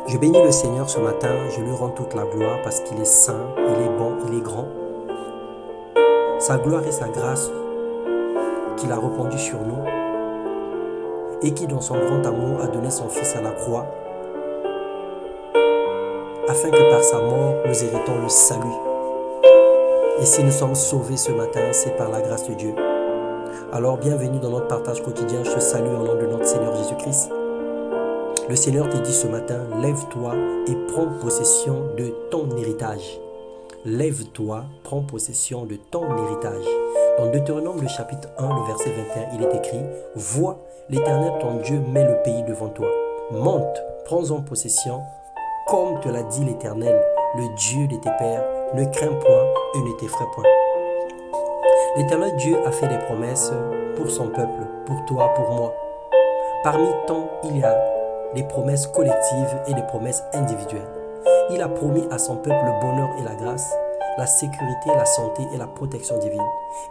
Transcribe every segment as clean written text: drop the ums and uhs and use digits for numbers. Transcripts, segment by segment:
Je bénis le Seigneur ce matin, je lui rends toute la gloire parce qu'il est saint, il est bon, il est grand. Sa gloire et sa grâce qu'il a répandues sur nous et qui dans son grand amour a donné son Fils à la croix afin que par sa mort nous héritons le salut. Et si nous sommes sauvés ce matin, c'est par la grâce de Dieu. Alors bienvenue dans notre partage quotidien, je te salue au nom de notre Seigneur Jésus-Christ. Le Seigneur te dit ce matin, lève-toi et prends possession de ton héritage. Lève-toi, prends possession de ton héritage. Dans Deutéronome, le chapitre 1, le verset 21, il est écrit, « Vois, l'Éternel ton Dieu met le pays devant toi. Monte, prends-en possession, comme te l'a dit l'Éternel, le Dieu de tes pères. Ne crains point et ne t'effraie point. » L'Éternel Dieu a fait des promesses pour son peuple, pour toi, pour moi. Parmi tant, il y a des promesses collectives et des promesses individuelles. Il a promis à son peuple le bonheur et la grâce, la sécurité, la santé et la protection divine.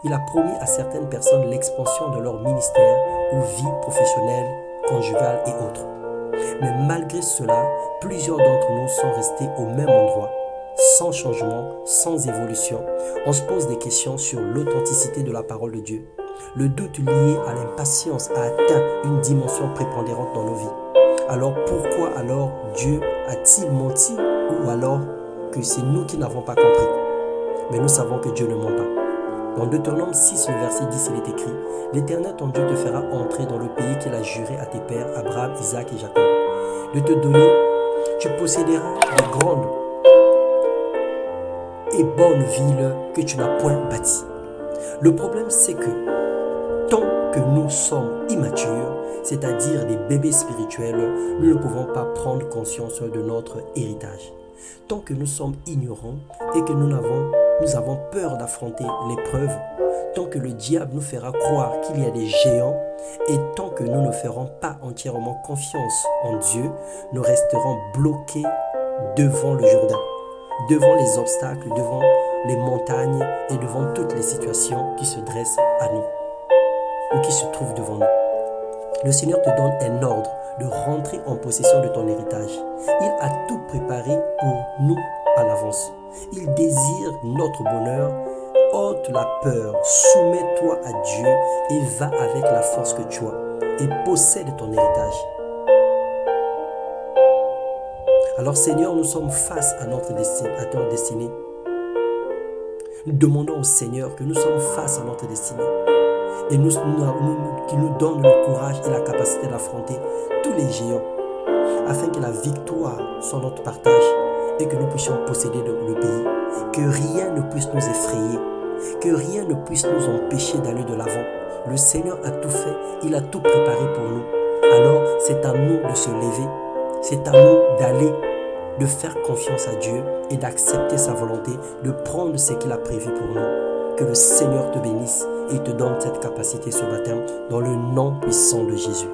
Il a promis à certaines personnes l'expansion de leur ministère ou vie professionnelle, conjugale et autres. Mais malgré cela, plusieurs d'entre nous sont restés au même endroit, sans changement, sans évolution. On se pose des questions sur l'authenticité de la parole de Dieu. Le doute lié à l'impatience a atteint une dimension prépondérante dans nos vies. Alors pourquoi alors Dieu a-t-il menti ou alors que c'est nous qui n'avons pas compris? Mais nous savons que Dieu ne ment pas. Dans Deutéronome 6, le verset 10, il est écrit « L'Éternel ton Dieu te fera entrer dans le pays qu'il a juré à tes pères, Abraham, Isaac et Jacob. De te donner, tu posséderas de grandes et bonnes villes que tu n'as point bâties. » Le problème, c'est que tant que nous sommes immatures, c'est-à-dire des bébés spirituels, nous ne pouvons pas prendre conscience de notre héritage. Tant que nous sommes ignorants et que nous avons peur d'affronter l'épreuve, tant que le diable nous fera croire qu'il y a des géants et tant que nous ne ferons pas entièrement confiance en Dieu, nous resterons bloqués devant le Jourdain, devant les obstacles, devant les montagnes et devant toutes les situations qui se dressent à nous ou qui se trouvent devant nous. Le Seigneur te donne un ordre de rentrer en possession de ton héritage. Il a tout préparé pour nous à l'avance. Il désire notre bonheur. Ôte la peur, soumets-toi à Dieu et va avec la force que tu as et possède ton héritage. Alors Seigneur, nous sommes face à notre destinée. Nous demandons au Seigneur que nous sommes face à notre destinée. Et qu'il nous donne le courage et la capacité d'affronter tous les géants, afin que la victoire soit notre partage et que nous puissions posséder le pays. Que rien ne puisse nous effrayer, que rien ne puisse nous empêcher d'aller de l'avant. Le Seigneur a tout fait, il a tout préparé pour nous. Alors c'est à nous de se lever, c'est à nous d'aller, de faire confiance à Dieu et d'accepter sa volonté, de prendre ce qu'il a prévu pour nous. Que le Seigneur te bénisse et te donne cette capacité ce matin dans le nom puissant de Jésus.